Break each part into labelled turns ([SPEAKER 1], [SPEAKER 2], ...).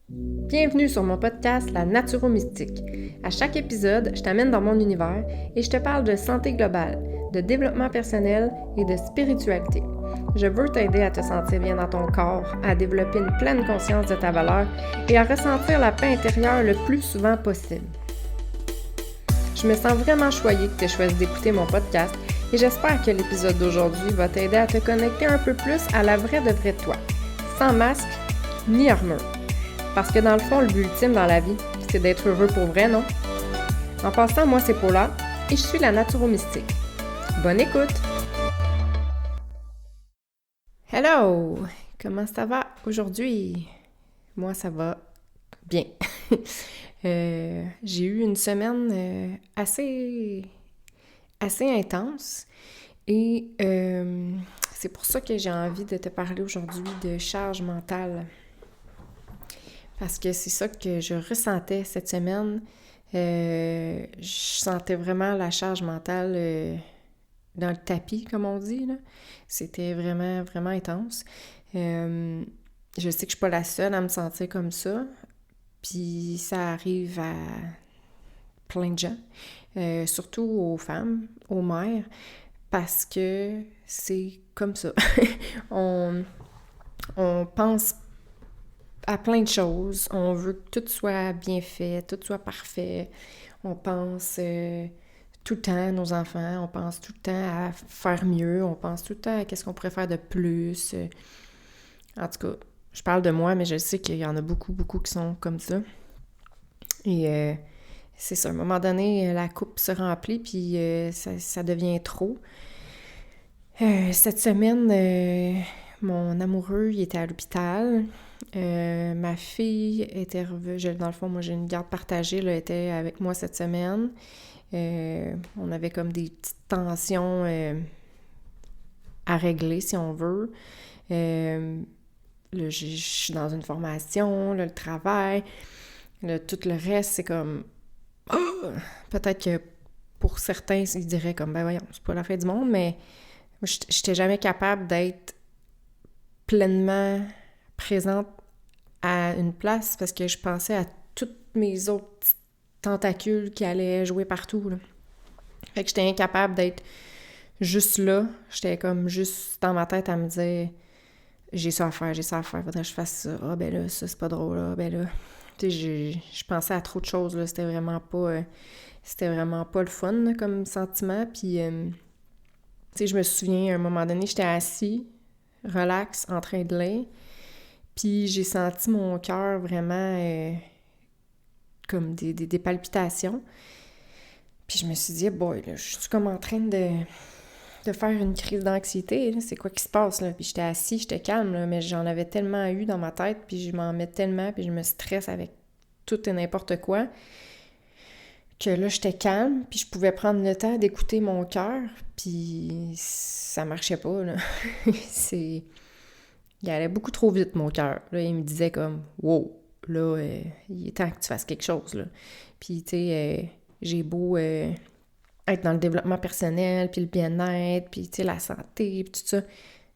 [SPEAKER 1] Bienvenue sur mon podcast La Naturo-Mystique. À chaque épisode, je t'amène dans mon univers et je te parle de santé globale, de développement personnel et de spiritualité. Je veux t'aider à te sentir bien dans ton corps, à développer une pleine conscience de ta valeur et à ressentir la paix intérieure le plus souvent possible. Je me sens vraiment choyée que tu aies choisi d'écouter mon podcast et j'espère que l'épisode d'aujourd'hui va t'aider à te connecter un peu plus à la vraie de vraie toi, sans masque ni armure. Parce que dans le fond, le but ultime dans la vie, c'est d'être heureux pour vrai, non? En passant, moi, c'est Paula et je suis la Naturo-Mystique. Bonne écoute! Hello! Comment ça va aujourd'hui? Moi, ça va bien. J'ai eu une semaine assez intense et c'est pour ça que j'ai envie de te parler aujourd'hui de charge mentale. Parce que c'est ça que je ressentais cette semaine. Je sentais vraiment la charge mentale dans le tapis, comme on dit, là. C'était vraiment, vraiment intense. Je sais que je suis pas la seule à me sentir comme ça. Puis ça arrive à plein de gens. Surtout aux femmes, aux mères. Parce que c'est comme ça. on pense à plein de choses. On veut que tout soit bien fait, tout soit parfait. On pense tout le temps à nos enfants, on pense tout le temps à faire mieux, on pense tout le temps à qu'est-ce qu'on pourrait faire de plus. En tout cas, je parle de moi, mais je sais qu'il y en a beaucoup, beaucoup qui sont comme ça. Et c'est ça, à un moment donné, la coupe se remplit, puis ça devient trop. Cette semaine, mon amoureux, il était à l'hôpital. Ma fille était revenue. Dans le fond, moi, j'ai une garde partagée, elle était avec moi cette semaine. On avait comme des petites tensions à régler, si on veut. Là, je suis dans une formation, là, le travail. Là, tout le reste, c'est comme... Oh! Peut-être que pour certains, ils diraient comme, ben voyons, c'est pas la fin du monde, mais moi, j'étais jamais capable d'être pleinement présente à une place parce que je pensais à toutes mes autres petites tentacules qui allaient jouer partout, là. Fait que j'étais incapable d'être juste là. J'étais comme juste dans ma tête à me dire j'ai ça à faire, faudrait que je fasse ça. Ah ben là, ça c'est pas drôle, là, ben là. Tu sais, je pensais à trop de choses, là. C'était vraiment pas le fun, là, comme sentiment. Puis, tu sais, je me souviens, à un moment donné, j'étais assis, relax, en train de lire. Puis j'ai senti mon cœur vraiment comme des palpitations. Puis je me suis dit, boy, là, je suis comme en train de faire une crise d'anxiété, là. C'est quoi qui se passe, là? Puis j'étais assis, j'étais calme, là, mais j'en avais tellement eu dans ma tête, puis je m'en mets tellement, puis je me stresse avec tout et n'importe quoi, que là, j'étais calme, puis je pouvais prendre le temps d'écouter mon cœur, puis ça marchait pas, là. Il allait beaucoup trop vite, mon cœur. Là, il me disait comme « Wow, là, il est temps que tu fasses quelque chose, là. » Puis, tu sais, j'ai beau être dans le développement personnel, puis le bien-être, puis, tu sais, la santé, puis tout ça,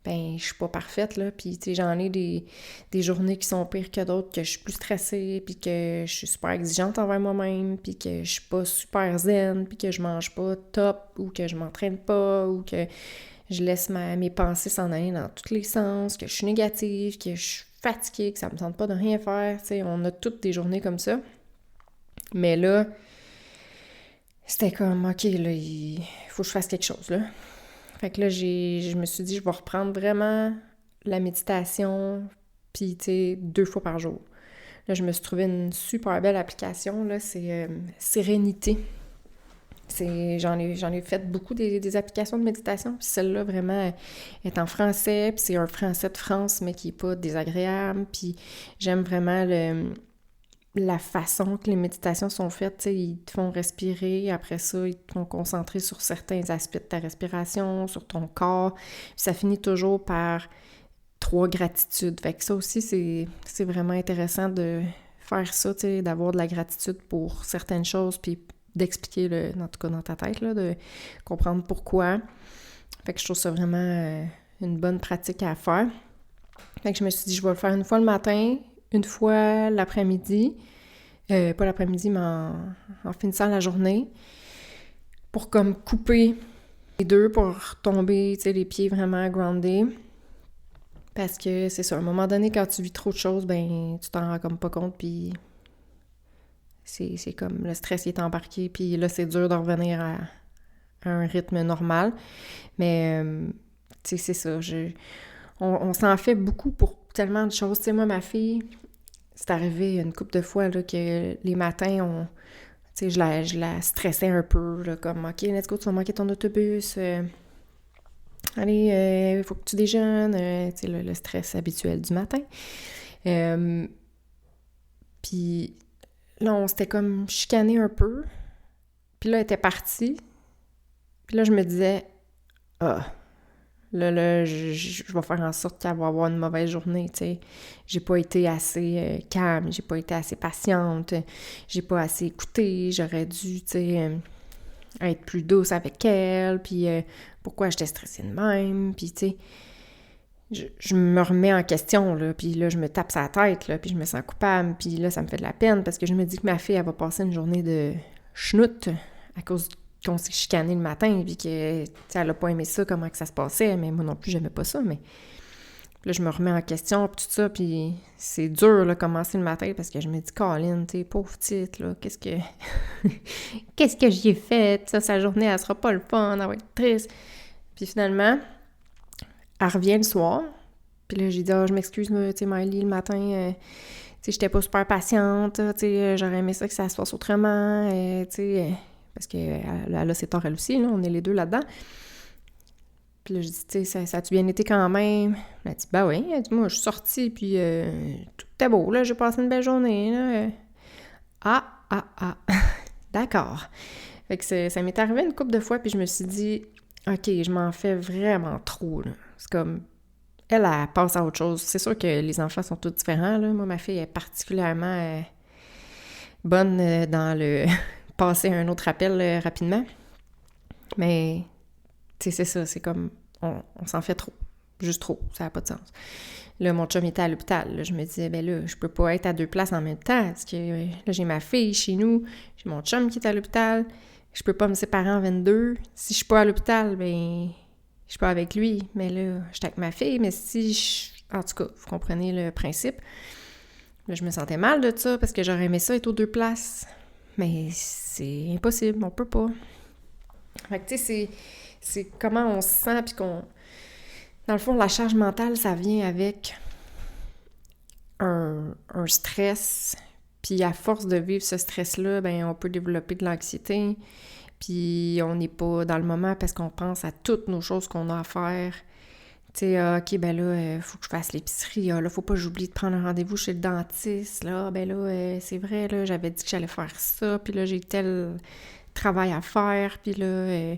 [SPEAKER 1] ben, je suis pas parfaite, là. Puis, tu sais, j'en ai des journées qui sont pires que d'autres, que je suis plus stressée, puis que je suis super exigeante envers moi-même, puis que je suis pas super zen, puis que je mange pas top, ou que je m'entraîne pas, ou que je laisse mes pensées s'en aller dans tous les sens, que je suis négative, que je suis fatiguée, que ça me tente pas de rien faire. Tu sais, on a toutes des journées comme ça. Mais là, c'était comme, OK, là, il faut que je fasse quelque chose, là. Fait que là, je me suis dit, je vais reprendre vraiment la méditation, puis, tu sais, 2 fois par jour. Là, je me suis trouvé une super belle application, là, c'est Sérénité. J'en ai fait beaucoup des applications de méditation, puis celle-là vraiment est en français, puis c'est un français de France, mais qui n'est pas désagréable, puis j'aime vraiment la façon que les méditations sont faites, tu sais, ils te font respirer, après ça, ils te font concentrer sur certains aspects de ta respiration, sur ton corps, puis ça finit toujours par 3 gratitudes. Fait que ça aussi, c'est vraiment intéressant de faire ça, tu sais, d'avoir de la gratitude pour certaines choses, puis d'expliquer, en tout cas dans ta tête, là, de comprendre pourquoi. Fait que je trouve ça vraiment une bonne pratique à faire. Fait que je me suis dit, je vais le faire une fois le matin, une fois l'après-midi, pas l'après-midi, mais en finissant la journée, pour comme couper les deux, pour tomber, tu sais, les pieds vraiment groundés. Parce que c'est ça, à un moment donné, quand tu vis trop de choses, ben tu t'en rends comme pas compte, puis c'est comme le stress il est embarqué, puis là, c'est dur de revenir à un rythme normal. Mais, tu sais, c'est ça, on s'en fait beaucoup pour tellement de choses. Tu sais, moi, ma fille, c'est arrivé une couple de fois là, que les matins, tu sais, je la stressais un peu, là, comme « OK, let's go, tu vas manquer ton autobus. Allez, il faut que tu déjeunes. » Tu sais, le stress habituel du matin. Puis là, on s'était comme chicané un peu. Puis là, elle était partie. Puis là, je me disais « Ah, là, je vais faire en sorte qu'elle va avoir une mauvaise journée, tu sais. J'ai pas été assez calme, j'ai pas été assez patiente, j'ai pas assez écouté, j'aurais dû, tu sais, être plus douce avec elle, puis pourquoi j'étais stressée de même, puis tu sais, je me remets en question, là, puis là, je me tape sa tête, là, puis je me sens coupable, puis là, ça me fait de la peine, parce que je me dis que ma fille, elle va passer une journée de schnout à cause qu'on s'est chicané le matin, puis que, tu sais, elle a pas aimé ça, comment que ça se passait, mais moi non plus, j'aimais pas ça, mais là, je me remets en question, puis tout ça, puis c'est dur, là, commencer le matin, parce que je me dis, Colin, tu sais, pauvre petite, là, qu'est-ce que j'y ai fait, ça, sa journée, elle sera pas le fun, elle va être triste. Puis finalement, elle revient le soir, puis là, j'ai dit, je m'excuse, tu sais, Miley, le matin, tu sais, j'étais pas super patiente, tu sais, j'aurais aimé ça que ça se passe autrement, tu sais, parce qu'elle a ses torts elle aussi, là, on est les deux là-dedans. Puis là, je dis, tu sais, ça a-tu bien été quand même? Elle a dit, ben oui, elle dit, moi, je suis sortie, puis tout était beau, là, j'ai passé une belle journée, là. D'accord. Fait que ça m'est arrivé une couple de fois, puis je me suis dit, OK, je m'en fais vraiment trop, là. C'est comme, elle passe à autre chose. C'est sûr que les enfants sont tous différents, là. Moi, ma fille est particulièrement bonne dans le passer un autre appel rapidement. Mais, tu sais, c'est ça, c'est comme, on s'en fait trop. Juste trop, ça n'a pas de sens. Là, mon chum était à l'hôpital. Là, je me disais, ben là, je peux pas être à deux places en même temps. Parce que là, j'ai ma fille chez nous, j'ai mon chum qui est à l'hôpital. Je peux pas me séparer en 22. Si je suis pas à l'hôpital, ben, je suis pas avec lui. Mais là, je suis avec ma fille. Mais si je... En tout cas, vous comprenez le principe. Là, je me sentais mal de ça parce que j'aurais aimé ça être aux deux places. Mais c'est impossible, on peut pas. Fait que, tu sais, c'est comment on se sent, puis qu'on... Dans le fond, la charge mentale, ça vient avec un stress, puis à force de vivre ce stress-là, ben on peut développer de l'anxiété, puis on n'est pas dans le moment parce qu'on pense à toutes nos choses qu'on a à faire. Tu sais, OK, ben là, faut que je fasse l'épicerie, là, faut pas que j'oublie de prendre un rendez-vous chez le dentiste, là, ben là, c'est vrai, là, j'avais dit que j'allais faire ça, puis là, j'ai tel travail à faire, puis là,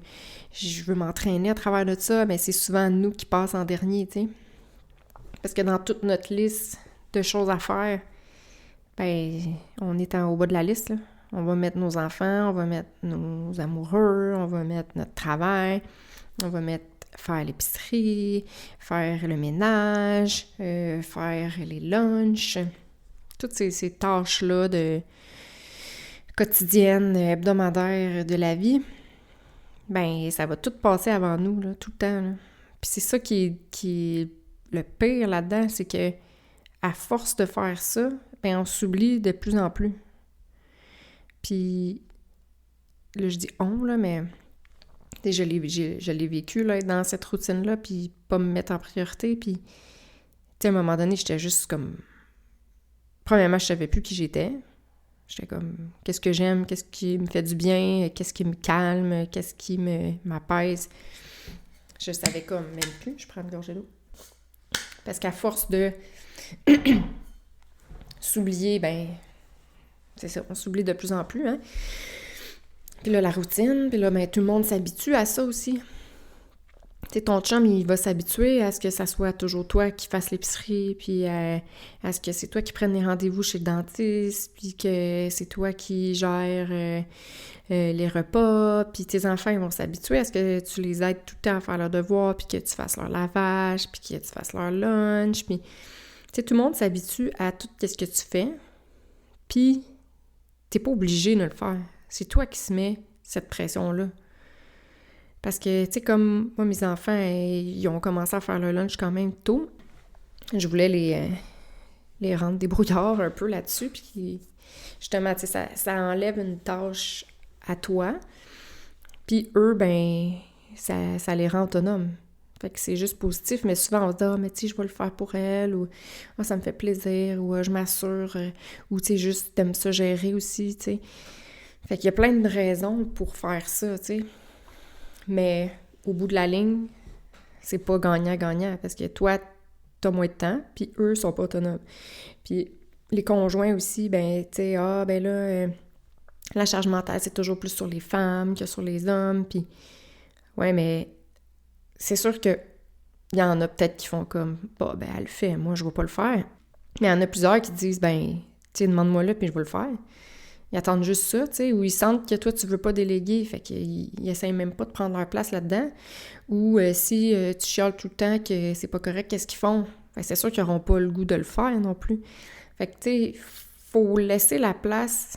[SPEAKER 1] je veux m'entraîner à travers de ça, mais c'est souvent nous qui passons en dernier, tu sais. Parce que dans toute notre liste de choses à faire, ben, on est au bas de la liste, là. On va mettre nos enfants, on va mettre nos amoureux, on va mettre notre travail, on va mettre faire l'épicerie, faire le ménage, faire les lunchs, toutes ces tâches-là de quotidienne, hebdomadaire de la vie, ben ça va tout passer avant nous, là, tout le temps. Là. Puis c'est ça qui est le pire là-dedans, c'est que à force de faire ça, ben on s'oublie de plus en plus. Puis là, je dis « on », là, mais je l'ai vécu, là, être dans cette routine-là, puis pas me mettre en priorité, puis tu sais, à un moment donné, j'étais juste comme... Premièrement, je savais plus qui j'étais. J'étais comme, qu'est-ce que j'aime, qu'est-ce qui me fait du bien, qu'est-ce qui me calme, qu'est-ce qui m'apaise. Je savais comme même plus, je prends une gorgée d'eau. Parce qu'à force de s'oublier, ben, c'est ça, on s'oublie de plus en plus, hein. Puis là, la routine, puis là, ben, tout le monde s'habitue à ça aussi. Tu sais, ton chum, il va s'habituer à ce que ça soit toujours toi qui fasses l'épicerie, puis à ce que c'est toi qui prennes les rendez-vous chez le dentiste, puis que c'est toi qui gères les repas, puis tes enfants, ils vont s'habituer à ce que tu les aides tout le temps à faire leurs devoirs, puis que tu fasses leur lavage, puis que tu fasses leur lunch, puis sais, tout le monde s'habitue à tout ce que tu fais, puis t'es pas obligé de le faire. C'est toi qui se mets cette pression-là. Parce que, tu sais, comme moi, mes enfants, ils ont commencé à faire le lunch quand même tôt. Je voulais les rendre débrouillards un peu là-dessus, puis justement, tu sais, ça enlève une tâche à toi, puis eux, ben, ça les rend autonomes. Fait que c'est juste positif, mais souvent on se dit « Ah, mais tu sais, je vais le faire pour elle » ou « Ah, ça me fait plaisir » ou « Je m'assure » ou tu sais, juste t'aimes ça gérer aussi, tu sais. Fait qu'il y a plein de raisons pour faire ça, tu sais. Mais au bout de la ligne, c'est pas gagnant-gagnant parce que toi, t'as moins de temps, puis eux sont pas autonomes. Puis les conjoints aussi, ben, tu sais, ah, ben là, la charge mentale, c'est toujours plus sur les femmes que sur les hommes, puis ouais, mais c'est sûr que il y en a peut-être qui font comme, bah, ben, elle le fait, moi, je vais pas le faire. Mais il y en a plusieurs qui disent, ben, tu sais, demande-moi là, puis je vais le faire. Ils attendent juste ça, tu sais, ou ils sentent que toi, tu veux pas déléguer, fait qu'ils essayent même pas de prendre leur place là-dedans. Ou si tu chiales tout le temps que c'est pas correct, qu'est-ce qu'ils font? Fait c'est sûr qu'ils n'auront pas le goût de le faire non plus. Fait que, tu sais, faut laisser la place,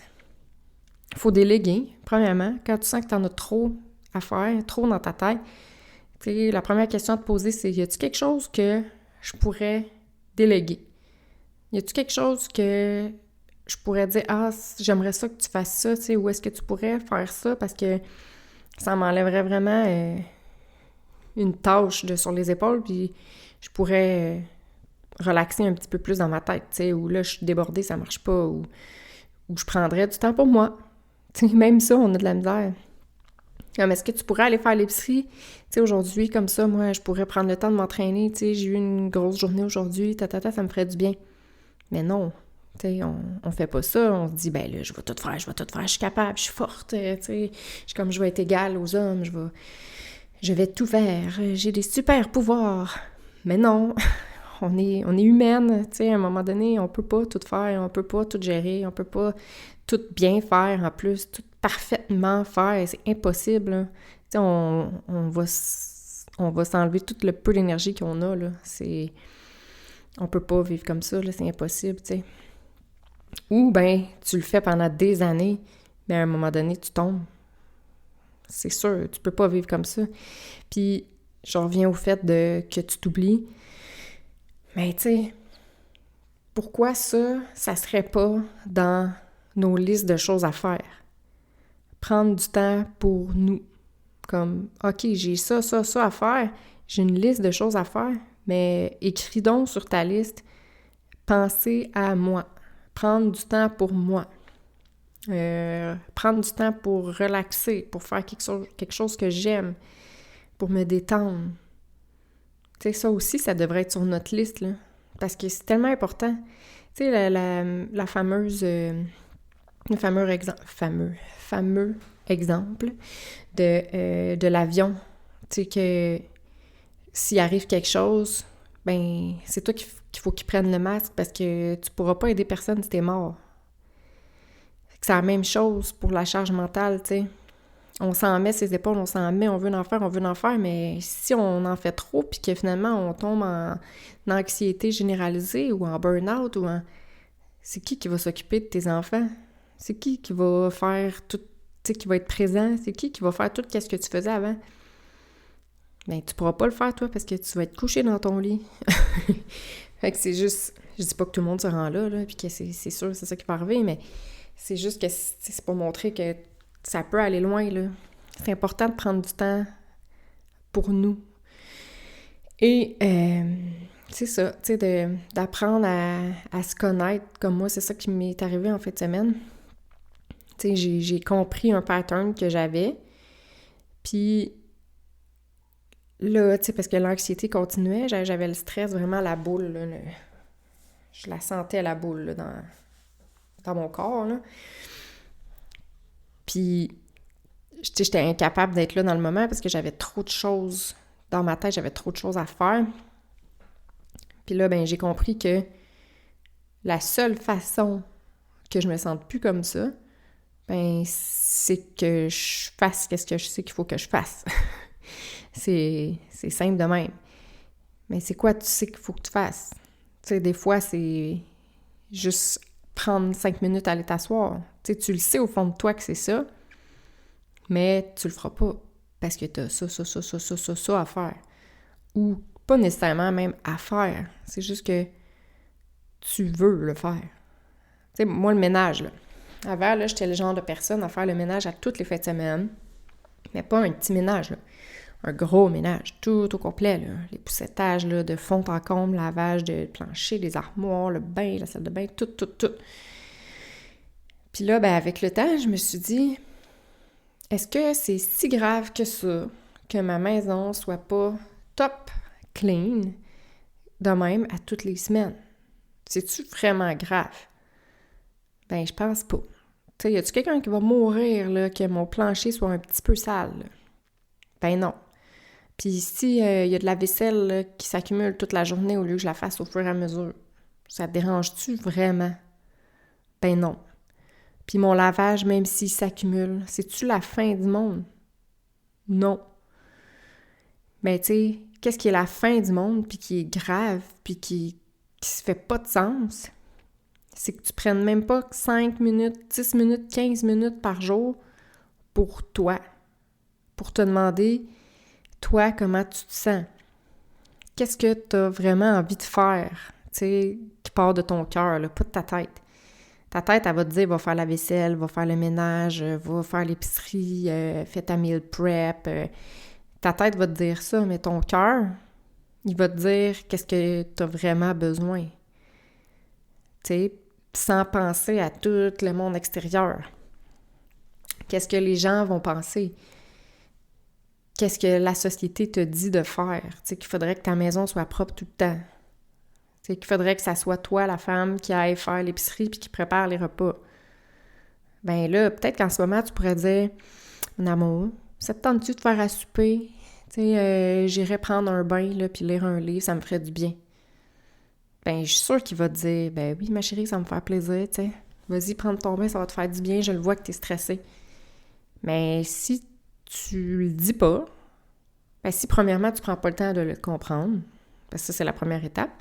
[SPEAKER 1] faut déléguer, premièrement. Quand tu sens que tu en as trop à faire, trop dans ta tête, tu sais, la première question à te poser, c'est y a-t-il quelque chose que je pourrais déléguer? Y a-t-il quelque chose que je pourrais dire, ah, j'aimerais ça que tu fasses ça, tu sais, où est-ce que tu pourrais faire ça, parce que ça m'enlèverait vraiment une tâche sur les épaules, puis je pourrais relaxer un petit peu plus dans ma tête, tu sais, où là, je suis débordée, ça marche pas, ou je prendrais du temps pour moi. Tu sais, même ça, on a de la misère. Ah, mais est-ce que tu pourrais aller faire l'épicerie? Tu sais, aujourd'hui, comme ça, moi, je pourrais prendre le temps de m'entraîner, tu sais, j'ai eu une grosse journée aujourd'hui, ça me ferait du bien. Mais non. Tu sais, on fait pas ça, on se dit, ben là, je vais tout faire, je suis capable, je suis forte, tu sais, je vais être égale aux hommes, je vais tout faire, j'ai des super pouvoirs. Mais non, on est humaine, tu sais, à un moment donné, on peut pas tout faire, on peut pas tout gérer, on peut pas tout bien faire en plus, tout parfaitement faire, c'est impossible. Tu sais, on va s'enlever tout le peu d'énergie qu'on a, là, on peut pas vivre comme ça, là, c'est impossible, tu sais. Ou, ben, tu le fais pendant des années, mais à un moment donné, tu tombes. C'est sûr, tu peux pas vivre comme ça. Puis, je reviens au fait que tu t'oublies. Mais, tu sais, pourquoi ça serait pas dans nos listes de choses à faire? Prendre du temps pour nous. Comme, OK, j'ai ça à faire. J'ai une liste de choses à faire, mais écris donc sur ta liste, pensez à moi. Prendre du temps pour moi. Prendre du temps pour relaxer, pour faire quelque chose que j'aime, pour me détendre. Tu sais, ça aussi, ça devrait être sur notre liste, là. Parce que c'est tellement important. Tu sais, la fameuse... le fameux exemple de l'avion. Tu sais, que s'il arrive quelque chose, ben c'est toi qu'il faut qu'il prenne le masque parce que tu pourras pas aider personne si t'es mort. C'est la même chose pour la charge mentale, tu sais. On s'en met ses épaules, on s'en met, on veut en faire, mais si on en fait trop puis que finalement on tombe en anxiété généralisée ou en burn-out ou en... C'est qui va s'occuper de tes enfants? C'est qui va faire tout, tu sais, qui va être présent? C'est qui va faire tout ce que tu faisais avant? Ben, tu pourras pas le faire, toi, parce que tu vas être couché dans ton lit. Fait que c'est juste... Je dis pas que tout le monde se rend là, puis que c'est sûr, c'est ça qui va arriver, mais c'est juste que c'est pour montrer que ça peut aller loin, là. C'est important de prendre du temps pour nous. Et c'est ça, tu sais, d'apprendre à se connaître comme moi, c'est ça qui m'est arrivé en fin de semaine. Tu sais, j'ai compris un pattern que j'avais, puis là, tu sais, parce que l'anxiété continuait, j'avais le stress, vraiment la boule, là, je la sentais, la boule, là, dans mon corps, là. Puis, tu sais, j'étais incapable d'être là dans le moment parce que j'avais trop de choses dans ma tête, j'avais trop de choses à faire. Puis là, ben j'ai compris que la seule façon que je me sente plus comme ça, ben c'est que je fasse ce que je sais qu'il faut que je fasse. c'est simple de même. Mais c'est quoi tu sais qu'il faut que tu fasses? sais, des fois, c'est juste prendre 5 minutes à aller t'asseoir. Tu sais, tu le sais au fond de toi que c'est ça, mais tu le feras pas parce que t'as ça à faire. Ou pas nécessairement même à faire. C'est juste que tu veux le faire. Tu sais, moi, le ménage, là. Avant, là, j'étais le genre de personne à faire le ménage à toutes les fins de semaine. Mais pas un petit ménage, là. Un gros ménage, tout au complet, là. Les poussettages, là, de fond en comble, lavage de plancher, les armoires, le bain, la salle de bain, tout. Puis là, ben, avec le temps, je me suis dit, est-ce que c'est si grave que ça, que ma maison soit pas top clean de même à toutes les semaines? C'est-tu vraiment grave? Ben, je pense pas. Tu sais, y a-tu quelqu'un qui va mourir, là, que mon plancher soit un petit peu sale, là? Ben non. Puis si y a de la vaisselle là, qui s'accumule toute la journée au lieu que je la fasse au fur et à mesure, ça te dérange-tu vraiment? Ben non. Puis mon lavage, même s'il s'accumule, c'est-tu la fin du monde? Non. Mais tu sais, qu'est-ce qui est la fin du monde, puis qui est grave, puis qui se fait pas de sens? C'est que tu prennes même pas 5 minutes, 10 minutes, 15 minutes par jour pour toi. Pour te demander, toi, comment tu te sens? Qu'est-ce que tu as vraiment envie de faire? Tu sais, qui part de ton cœur, là, pas de ta tête. Ta tête, elle va te dire, va faire la vaisselle, va faire le ménage, va faire l'épicerie, fais ta meal prep. Ta tête va te dire ça, mais ton cœur, il va te dire qu'est-ce que tu as vraiment besoin. Tu sais, sans penser à tout le monde extérieur. Qu'est-ce que les gens vont penser? Qu'est-ce que la société te dit de faire? Tu sais, qu'il faudrait que ta maison soit propre tout le temps. Tu sais, qu'il faudrait que ça soit toi, la femme, qui aille faire l'épicerie puis qui prépare les repas. Ben là, peut-être qu'en ce moment, tu pourrais dire, mon amour, ça te tente-tu de faire à souper? Tu sais, j'irais prendre un bain, là, puis lire un livre, ça me ferait du bien. Ben, je suis sûre qu'il va te dire, ben oui, ma chérie, ça va me faire plaisir, tu sais. Vas-y, prends ton bain, ça va te faire du bien, je le vois que t'es stressée. Mais si tu le dis pas, ben si premièrement, tu prends pas le temps de le comprendre, parce que ça, c'est la première étape,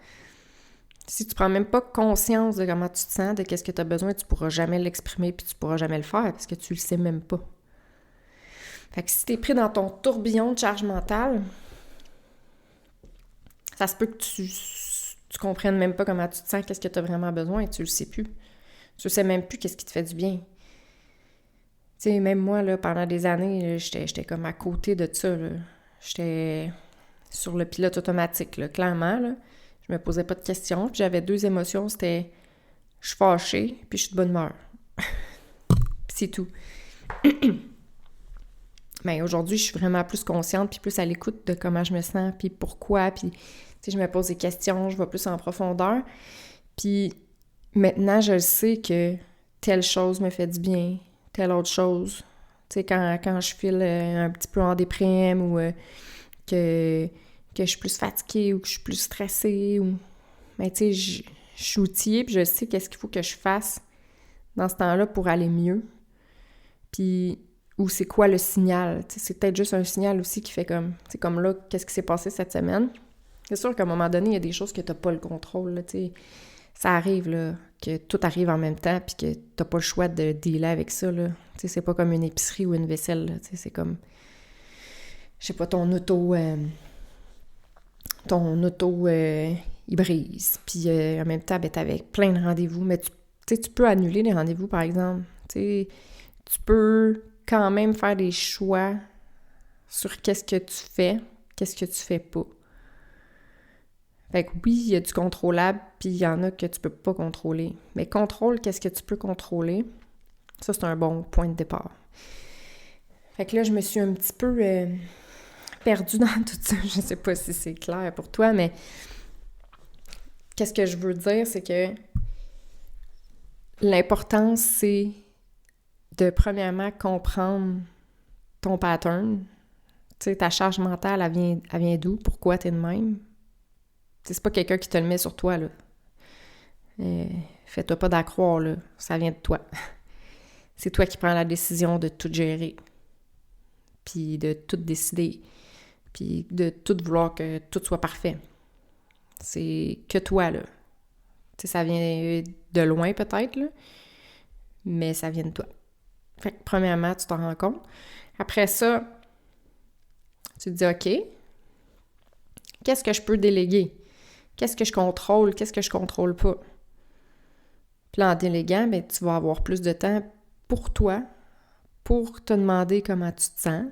[SPEAKER 1] si tu prends même pas conscience de comment tu te sens, de qu'est-ce que tu as besoin, tu pourras jamais l'exprimer puis tu pourras jamais le faire parce que tu le sais même pas. Fait que si t'es pris dans ton tourbillon de charge mentale, ça se peut que tu comprennes même pas comment tu te sens, qu'est-ce que tu as vraiment besoin et tu le sais plus. Tu sais même plus qu'est-ce qui te fait du bien. Tu sais, même moi, là, pendant des années, là, j'étais comme à côté de ça, là. J'étais sur le pilote automatique, là, clairement, là. Je me posais pas de questions, puis j'avais 2 émotions, c'était je suis fâchée, puis je suis de bonne humeur. Puis c'est tout. Mais aujourd'hui, je suis vraiment plus consciente, puis plus à l'écoute de comment je me sens, puis pourquoi, puis tu sais, je me pose des questions, je vais plus en profondeur. Puis maintenant, je sais que telle chose me fait du bien, telle autre chose. Tu sais, quand je file un petit peu en déprime ou que je suis plus fatiguée ou que je suis plus stressée. Mais tu sais, je suis outillée puis je sais qu'est-ce qu'il faut que je fasse dans ce temps-là pour aller mieux. Puis, ou c'est quoi le signal? Tu sais, c'est peut-être juste un signal aussi qui fait comme, c'est comme là, qu'est-ce qui s'est passé cette semaine? C'est sûr qu'à un moment donné, il y a des choses que tu n'as pas le contrôle, là, tu sais. Ça arrive, là, que tout arrive en même temps puis que t'as pas le choix de dealer avec ça, là. Tu sais, c'est pas comme une épicerie ou une vaisselle, là. Tu sais, c'est comme, je sais pas, ton auto, il brise. Puis en même temps, ben, t'es avec plein de rendez-vous. Mais tu peux annuler les rendez-vous, par exemple. Tu sais, tu peux quand même faire des choix sur qu'est-ce que tu fais, qu'est-ce que tu fais pas. Fait que oui, il y a du contrôlable, puis il y en a que tu peux pas contrôler. Mais contrôle, qu'est-ce que tu peux contrôler? Ça, c'est un bon point de départ. Fait que là, je me suis un petit peu perdue dans tout ça. Je sais pas si c'est clair pour toi, mais qu'est-ce que je veux dire, c'est que l'important, c'est de, premièrement, comprendre ton pattern. Tu sais, ta charge mentale, elle vient d'où? Pourquoi t'es de même? C'est pas quelqu'un qui te le met sur toi, là. Fais-toi pas d'accroire, là. Ça vient de toi. C'est toi qui prends la décision de tout gérer. Puis de tout décider. Puis de tout vouloir que tout soit parfait. C'est que toi, là. Tu sais, ça vient de loin peut-être, là, mais ça vient de toi. Fait que premièrement, tu t'en rends compte. Après ça, tu te dis, OK, qu'est-ce que je peux déléguer? Qu'est-ce que je contrôle? Qu'est-ce que je contrôle pas? Puis là, en déléguant, bien, tu vas avoir plus de temps pour toi, pour te demander comment tu te sens,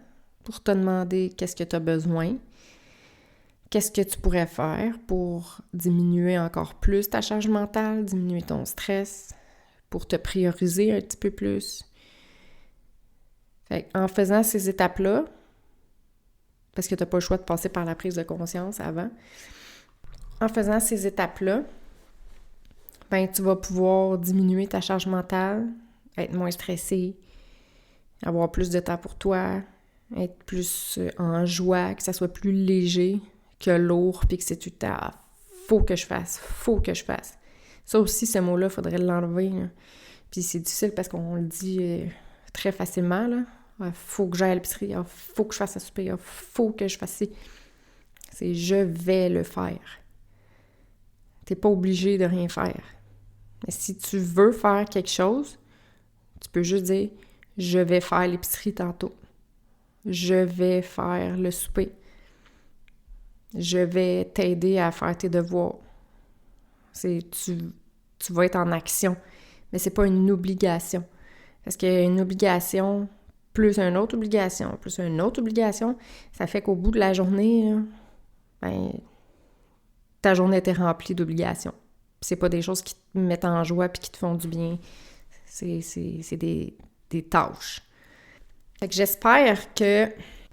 [SPEAKER 1] pour te demander qu'est-ce que tu as besoin, qu'est-ce que tu pourrais faire pour diminuer encore plus ta charge mentale, diminuer ton stress, pour te prioriser un petit peu plus. Fait en faisant ces étapes-là, parce que tu n'as pas le choix de passer par la prise de conscience avant, en faisant ces étapes-là, ben tu vas pouvoir diminuer ta charge mentale, être moins stressé, avoir plus de temps pour toi, être plus en joie, que ça soit plus léger que lourd, puis que c'est tout le temps « faut que je fasse ». Ça aussi, ce mot-là, il faudrait l'enlever, là. Puis c'est difficile parce qu'on le dit très facilement, là. « Faut que j'aille à l'épicerie, faut que je fasse à souper, faut que je fasse ci ». C'est « je vais le faire ». T'es pas obligé de rien faire. Mais si tu veux faire quelque chose, tu peux juste dire « je vais faire l'épicerie tantôt ». Je vais faire le souper. Je vais t'aider à faire tes devoirs. Tu vas être en action, mais c'est pas une obligation. Parce qu'une obligation, plus une autre obligation, plus une autre obligation, ça fait qu'au bout de la journée, là, ben, ta journée était remplie d'obligations. C'est pas des choses qui te mettent en joie puis qui te font du bien. C'est des tâches. Fait que j'espère que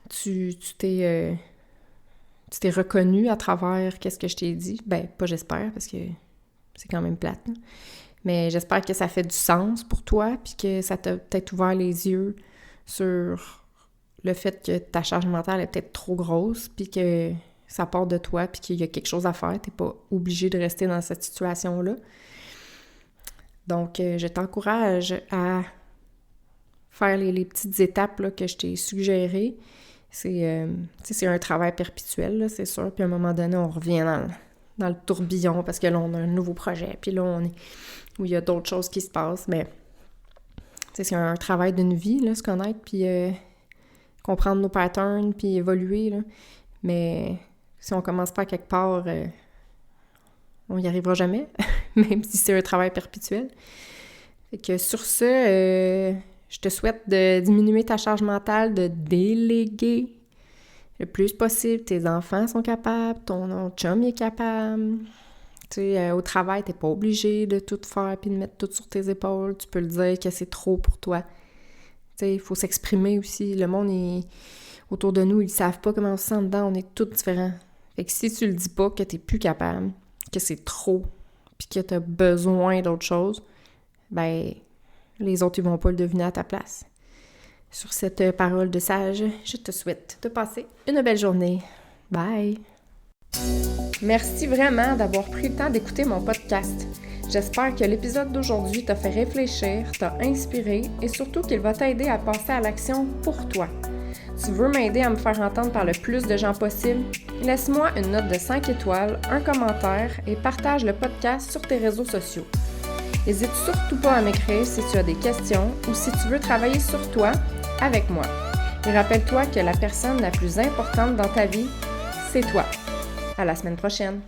[SPEAKER 1] tu t'es reconnu à travers qu'est-ce que je t'ai dit. Ben, pas j'espère, parce que c'est quand même plate, là. Mais j'espère que ça fait du sens pour toi, puis que ça t'a peut-être ouvert les yeux sur le fait que ta charge mentale est peut-être trop grosse, puis que ça part de toi, puis qu'il y a quelque chose à faire. T'es pas obligé de rester dans cette situation-là. Donc, je t'encourage à faire les petites étapes là, que je t'ai suggérées. C'est un travail perpétuel, là, c'est sûr. Puis à un moment donné, on revient dans le tourbillon parce que là, on a un nouveau projet. Puis là, où il y a d'autres choses qui se passent. Mais c'est un travail d'une vie, là, se connaître, puis comprendre nos patterns, puis évoluer. Là. Mais si on commence pas quelque part, on n'y arrivera jamais, même si c'est un travail perpétuel. Fait que sur ce, je te souhaite de diminuer ta charge mentale, de déléguer le plus possible. Tes enfants sont capables, ton chum est capable. Tu sais, au travail, t'es pas obligé de tout faire puis de mettre tout sur tes épaules. Tu peux le dire que c'est trop pour toi. Tu sais, il faut s'exprimer aussi. Le monde autour de nous, ils savent pas comment on se sent dedans. On est tous différents. Fait que si tu le dis pas, que t'es plus capable, que c'est trop, puis que t'as besoin d'autre chose, ben les autres, ils vont pas le deviner à ta place. Sur cette parole de sage, je te souhaite de passer une belle journée. Bye! Merci vraiment d'avoir pris le temps d'écouter mon podcast. J'espère que l'épisode d'aujourd'hui t'a fait réfléchir, t'a inspiré et surtout qu'il va t'aider à passer à l'action pour toi. Tu veux m'aider à me faire entendre par le plus de gens possible? Laisse-moi une note de 5 étoiles, un commentaire et partage le podcast sur tes réseaux sociaux. N'hésite surtout pas à m'écrire si tu as des questions ou si tu veux travailler sur toi avec moi. Et rappelle-toi que la personne la plus importante dans ta vie, c'est toi. À la semaine prochaine!